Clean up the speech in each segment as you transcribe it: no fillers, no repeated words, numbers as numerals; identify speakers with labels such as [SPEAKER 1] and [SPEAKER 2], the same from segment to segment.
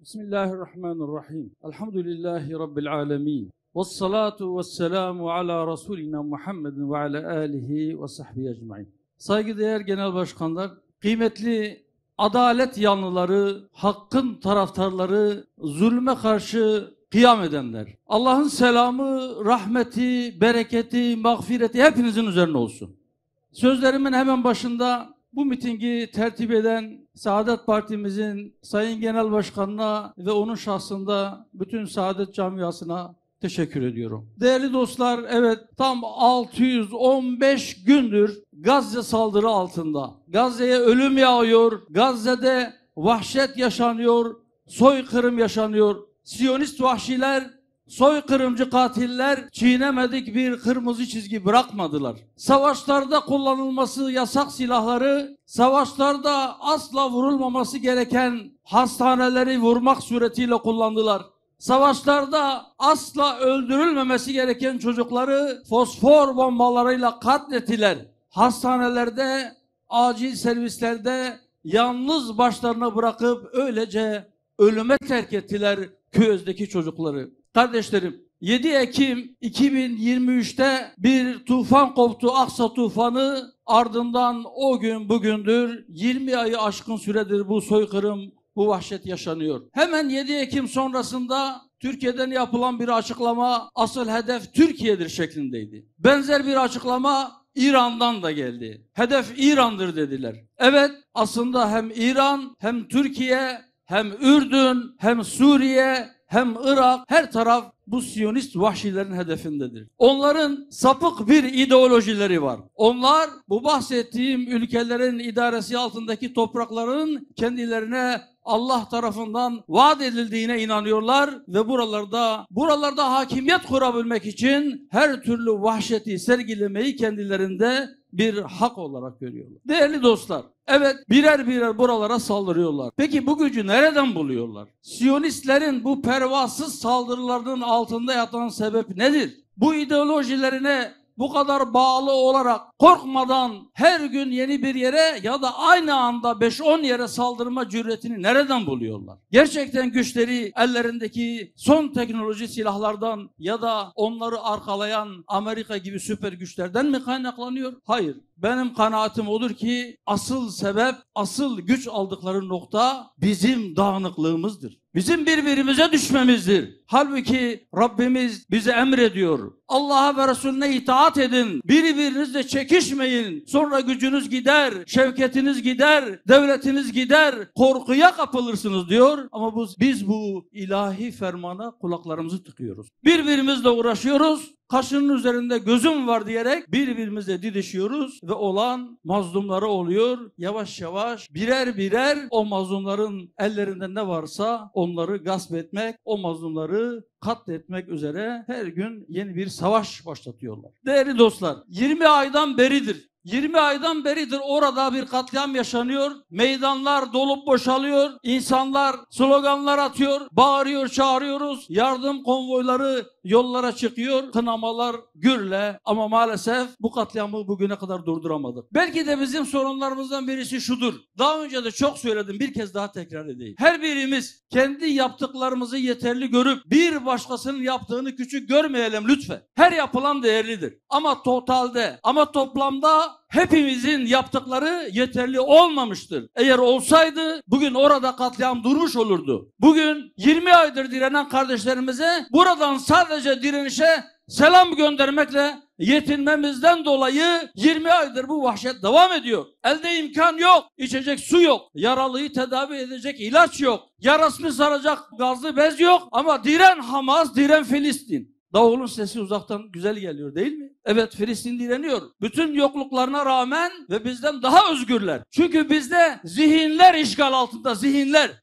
[SPEAKER 1] Bismillahirrahmanirrahim. Elhamdülillahi Rabbil alemin. Vessalatu vesselamu ala Resulina Muhammedin ve ala alihi ve sahbihi ecmain. Saygıdeğer genel başkanlar, kıymetli adalet yanlıları, hakkın taraftarları, zulme karşı kıyam edenler. Allah'ın selamı, rahmeti, bereketi, mağfireti hepinizin üzerine olsun. Sözlerimin hemen başında bu mitingi tertip eden Saadet Partimizin Sayın Genel Başkanı'na ve onun şahsında bütün Saadet camiasına teşekkür ediyorum. Değerli dostlar, evet tam 615 gündür Gazze saldırı altında. Gazze'ye ölüm yağıyor, Gazze'de vahşet yaşanıyor, soykırım yaşanıyor. Siyonist vahşiler, soykırımcı katiller çiğnemedik bir kırmızı çizgi bırakmadılar. Savaşlarda kullanılması yasak silahları, savaşlarda asla vurulmaması gereken hastaneleri vurmak suretiyle kullandılar. Savaşlarda asla öldürülmemesi gereken çocukları fosfor bombalarıyla katlettiler. Hastanelerde, acil servislerde yalnız başlarına bırakıp öylece ölüme terk ettiler Küöz'deki çocukları. Kardeşlerim, 7 Ekim 2023'te bir tufan koptu, Aksa tufanı. Ardından o gün bugündür 20 ayı aşkın süredir bu soykırım, bu vahşet yaşanıyor. Hemen 7 Ekim sonrasında Türkiye'den yapılan bir açıklama, asıl hedef Türkiye'dir şeklindeydi. Benzer bir açıklama İran'dan da geldi. Hedef İran'dır dediler. Evet, aslında hem İran, hem Türkiye, hem Ürdün, hem Suriye, hem Irak, her taraf bu Siyonist vahşilerin hedefindedir. Onların sapık bir ideolojileri var. Onlar bu bahsettiğim ülkelerin idaresi altındaki toprakların kendilerine Allah tarafından vaat edildiğine inanıyorlar ve buralarda hakimiyet kurabilmek için her türlü vahşeti sergilemeyi kendilerinde bir hak olarak görüyorlar. Değerli dostlar, evet birer birer buralara saldırıyorlar. Peki bu gücü nereden buluyorlar? Siyonistlerin bu pervasız saldırılarının altında yatan sebep nedir? Bu ideolojilerine bu kadar bağlı olarak korkmadan her gün yeni bir yere ya da aynı anda 5-10 yere saldırma cüretini nereden buluyorlar? Gerçekten güçleri ellerindeki son teknoloji silahlardan ya da onları arkalayan Amerika gibi süper güçlerden mi kaynaklanıyor? Hayır. Benim kanaatim odur ki asıl sebep, asıl güç aldıkları nokta bizim dağınıklığımızdır. Bizim birbirimize düşmemizdir. Halbuki Rabbimiz bize emrediyor. Allah'a ve Resulüne itaat edin. Birbirinizle çekişmeyin. Sonra gücünüz gider, şevketiniz gider, devletiniz gider, korkuya kapılırsınız diyor. Ama biz bu ilahi fermana kulaklarımızı tıkıyoruz. Birbirimizle uğraşıyoruz. Kaşının üzerinde gözüm var diyerek birbirimizle didişiyoruz ve olan mazlumları oluyor. Yavaş yavaş birer birer o mazlumların ellerinde ne varsa onları gasp etmek, o mazlumları katletmek üzere her gün yeni bir savaş başlatıyorlar. Değerli dostlar, 20 aydan beridir orada bir katliam yaşanıyor. Meydanlar dolup boşalıyor. İnsanlar sloganlar atıyor. Bağırıyor, çağırıyoruz. Yardım konvoyları yollara çıkıyor. Kınamalar gürle. Ama maalesef bu katliamı bugüne kadar durduramadık. Belki de bizim sorunlarımızdan birisi şudur. Daha önce de çok söyledim. Bir kez daha tekrar edeyim. Her birimiz kendi yaptıklarımızı yeterli görüp bir başkasının yaptığını küçük görmeyelim lütfen. Her yapılan değerlidir. Ama toplamda hepimizin yaptıkları yeterli olmamıştır. Eğer olsaydı bugün orada katliam durmuş olurdu. Bugün 20 aydır direnen kardeşlerimize buradan sadece direnişe selam göndermekle yetinmemizden dolayı 20 aydır bu vahşet devam ediyor. Elde imkan yok, içecek su yok, yaralıyı tedavi edecek ilaç yok, yarasını saracak gazlı bez yok ama diren Hamas, diren Filistin. Davulun sesi uzaktan güzel geliyor değil mi? Evet, Filistin direniyor. Bütün yokluklarına rağmen ve bizden daha özgürler. Çünkü bizde zihinler işgal altında,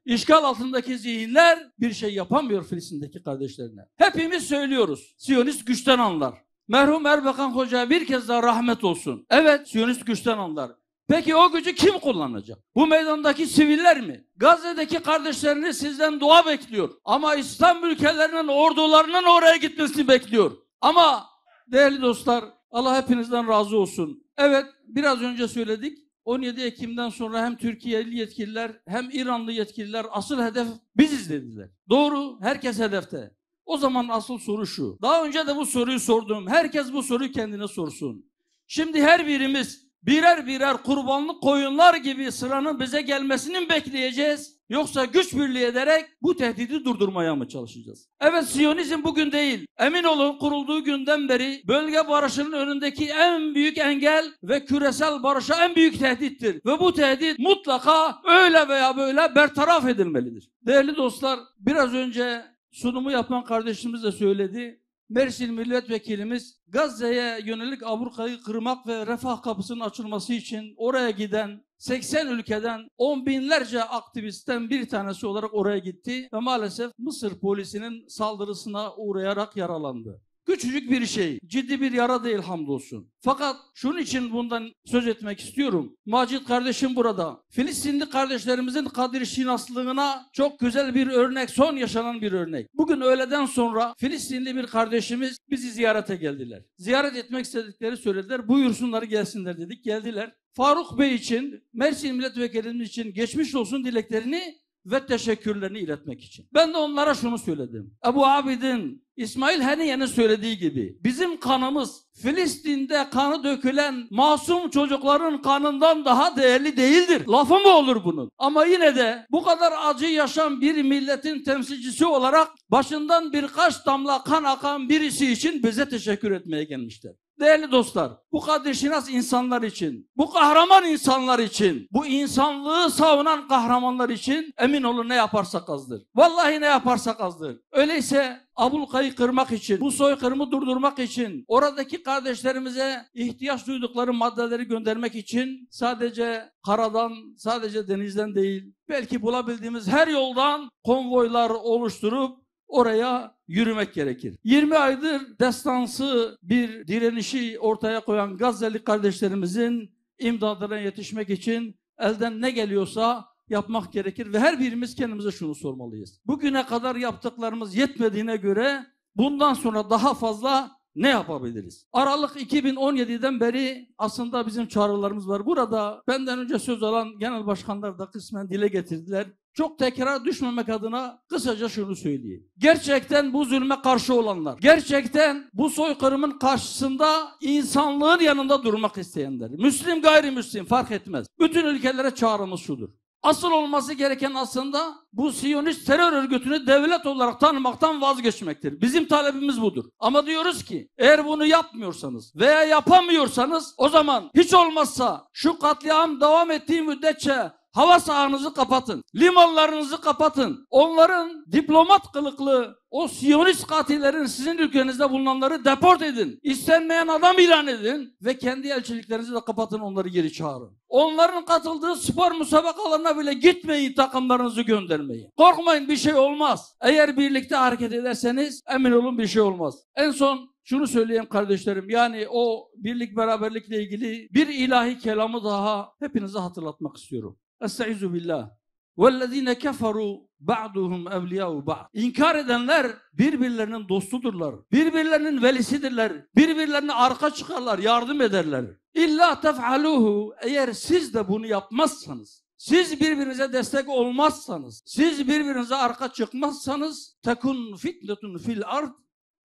[SPEAKER 1] İşgal altındaki zihinler bir şey yapamıyor Filistin'deki kardeşlerine. Hepimiz söylüyoruz. Siyonist güçten anlar. Merhum Erbakan Hoca'ya bir kez daha rahmet olsun. Evet, Siyonist güçten anlar. Peki o gücü kim kullanacak? Bu meydandaki siviller mi? Gazze'deki kardeşleriniz sizden dua bekliyor. Ama İslam ülkelerinin ordularının oraya gitmesini bekliyor. Ama değerli dostlar, Allah hepinizden razı olsun. Evet, biraz önce söyledik. 17 Ekim'den sonra hem Türkiye'li yetkililer hem İranlı yetkililer asıl hedef biziz dediler. Doğru, herkes hedefte. O zaman asıl soru şu. Daha önce de bu soruyu sordum. Herkes bu soruyu kendine sorsun. Şimdi her birimiz birer birer kurbanlık koyunlar gibi sıranın bize gelmesini mi bekleyeceğiz? Yoksa güç birliği ederek bu tehdidi durdurmaya mı çalışacağız? Evet, Siyonizm bugün değil. Emin olun, kurulduğu günden beri bölge barışının önündeki en büyük engel ve küresel barışa en büyük tehdittir. Ve bu tehdit mutlaka öyle veya böyle bertaraf edilmelidir. Değerli dostlar, biraz önce sunumu yapan kardeşimiz de söyledi. Mersin Milletvekilimiz Gazze'ye yönelik ablukayı kırmak ve refah kapısının açılması için oraya giden 80 ülkeden 10 binlerce aktivistten bir tanesi olarak oraya gitti ve maalesef Mısır polisinin saldırısına uğrayarak yaralandı. Küçücük bir şey, ciddi bir yara değil hamdolsun. Fakat şunun için bundan söz etmek istiyorum. Macit kardeşim burada. Filistinli kardeşlerimizin kadir şinaslığına çok güzel bir örnek, son yaşanan bir örnek. Bugün öğleden sonra Filistinli bir kardeşimiz bizi ziyarete geldiler. Ziyaret etmek istedikleri söylediler. Buyursunlar gelsinler dedik. Geldiler. Faruk Bey için, Mersin Milletvekilimiz için geçmiş olsun dileklerini ve teşekkürlerini iletmek için. Ben de onlara şunu söyledim. Ebu Abidin İsmail Haniye'nin söylediği gibi bizim kanımız Filistin'de kanı dökülen masum çocukların kanından daha değerli değildir. Lafı mı olur bunun? Ama yine de bu kadar acı yaşayan bir milletin temsilcisi olarak başından birkaç damla kan akan birisi için bize teşekkür etmeye gelmişler. Değerli dostlar, bu kadirşinas insanlar için, bu kahraman insanlar için, bu insanlığı savunan kahramanlar için emin olun ne yaparsak azdır. Vallahi ne yaparsak azdır. Öyleyse ablukayı kırmak için, bu soykırımı durdurmak için, oradaki kardeşlerimize ihtiyaç duydukları maddeleri göndermek için sadece karadan, sadece denizden değil, belki bulabildiğimiz her yoldan konvoylar oluşturup oraya yürümek gerekir. 20 aydır destansı bir direnişi ortaya koyan Gazze'li kardeşlerimizin imdadına yetişmek için elden ne geliyorsa yapmak gerekir ve her birimiz kendimize şunu sormalıyız. Bugüne kadar yaptıklarımız yetmediğine göre bundan sonra daha fazla ne yapabiliriz? Aralık 2017'den beri aslında bizim çağrılarımız var. Burada benden önce söz alan genel başkanlar da kısmen dile getirdiler. Çok tekrar düşmemek adına kısaca şunu söyleyeyim. Gerçekten bu zulme karşı olanlar, gerçekten bu soykırımın karşısında insanlığın yanında durmak isteyenler, Müslim gayrimüslim fark etmez. Bütün ülkelere çağrımız şudur. Asıl olması gereken aslında bu Siyonist terör örgütünü devlet olarak tanımaktan vazgeçmektir. Bizim talebimiz budur. Ama diyoruz ki eğer bunu yapmıyorsanız veya yapamıyorsanız o zaman hiç olmazsa şu katliam devam ettiği müddetçe hava sahanızı kapatın, limanlarınızı kapatın. Onların diplomat kılıklı o Siyonist katillerin sizin ülkenizde bulunanları deport edin. İstenmeyen adam ilan edin ve kendi elçiliklerinizi de kapatın, onları geri çağırın. Onların katıldığı spor müsabakalarına bile gitmeyin, takımlarınızı göndermeyin. Korkmayın, bir şey olmaz. Eğer birlikte hareket ederseniz emin olun bir şey olmaz. En son şunu söyleyeyim kardeşlerim, yani o birlik beraberlikle ilgili bir ilahi kelamı daha hepinize hatırlatmak istiyorum. Estaizu billah. وَالَّذ۪ينَ كَفَرُوا بَعْدُهُمْ اَوْلِيَاءُ بَعْدٍ. İnkar edenler birbirlerinin dostudurlar, birbirlerinin velisidirler, birbirlerine arka çıkarlar, yardım ederler. İlla tef'aluhu, eğer siz de bunu yapmazsanız, siz birbirinize destek olmazsanız, siz birbirinize arka çıkmazsanız, tekun fitnetun fil ard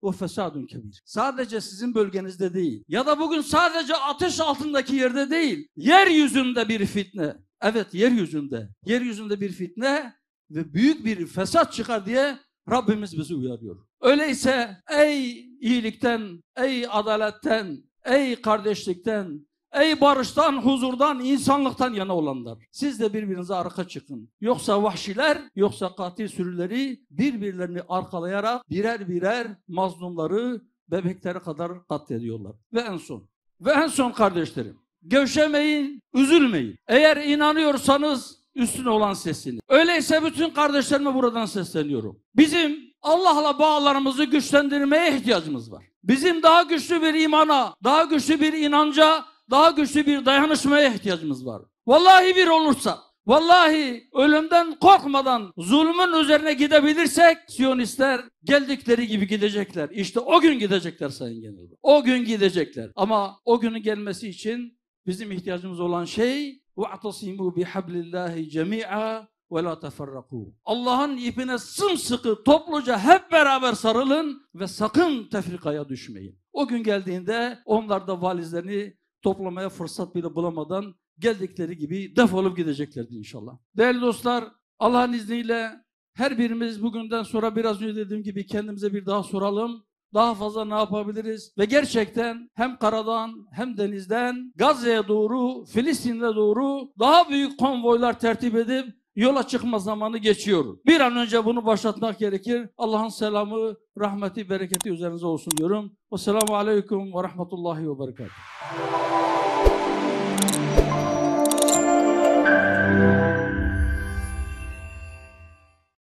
[SPEAKER 1] ve fesadun kebir. Sadece sizin bölgenizde değil ya da bugün sadece ateş altındaki yerde değil, yeryüzünde bir fitne. Evet, yeryüzünde bir fitne ve büyük bir fesat çıkar diye Rabbimiz bizi uyarıyor. Öyleyse ey iyilikten, ey adaletten, ey kardeşlikten, ey barıştan, huzurdan, insanlıktan yana olanlar, siz de birbirinize arka çıkın. Yoksa vahşiler, yoksa katil sürüleri birbirlerini arkalayarak birer birer mazlumları bebeklere kadar katlediyorlar. Ve en son kardeşlerim, gevşemeyin, üzülmeyin. Eğer inanıyorsanız üstüne olan sesini. Öyleyse bütün kardeşlerime buradan sesleniyorum. Bizim Allah'la bağlarımızı güçlendirmeye ihtiyacımız var. Bizim daha güçlü bir imana, daha güçlü bir inanca, daha güçlü bir dayanışmaya ihtiyacımız var. Vallahi bir olursa, vallahi ölümden korkmadan zulmün üzerine gidebilirsek Siyonistler geldikleri gibi gidecekler. İşte o gün gidecekler Sayın Genel. O gün gidecekler. Ama o günün gelmesi için bizim ihtiyacımız olan şey وَاَعْتَصِمُوا بِحَبْلِ اللّٰهِ جَمِيعًا وَلَا تَفَرَّقُوا. Allah'ın ipine sımsıkı topluca hep beraber sarılın ve sakın tefrikaya düşmeyin. O gün geldiğinde onlar da valizlerini toplamaya fırsat bile bulamadan geldikleri gibi defolup gideceklerdi inşallah. Değerli dostlar, Allah'ın izniyle her birimiz bugünden sonra biraz önce dediğim gibi kendimize bir daha soralım. Daha fazla ne yapabiliriz? Ve gerçekten hem karadan hem denizden Gazze'ye doğru, Filistin'e doğru daha büyük konvoylar tertip edip yola çıkma zamanı geçiyor. Bir an önce bunu başlatmak gerekir. Allah'ın selamı, rahmeti, bereketi üzerinize olsun diyorum. Vesselamu aleyküm ve rahmetullahi ve berekatuhu.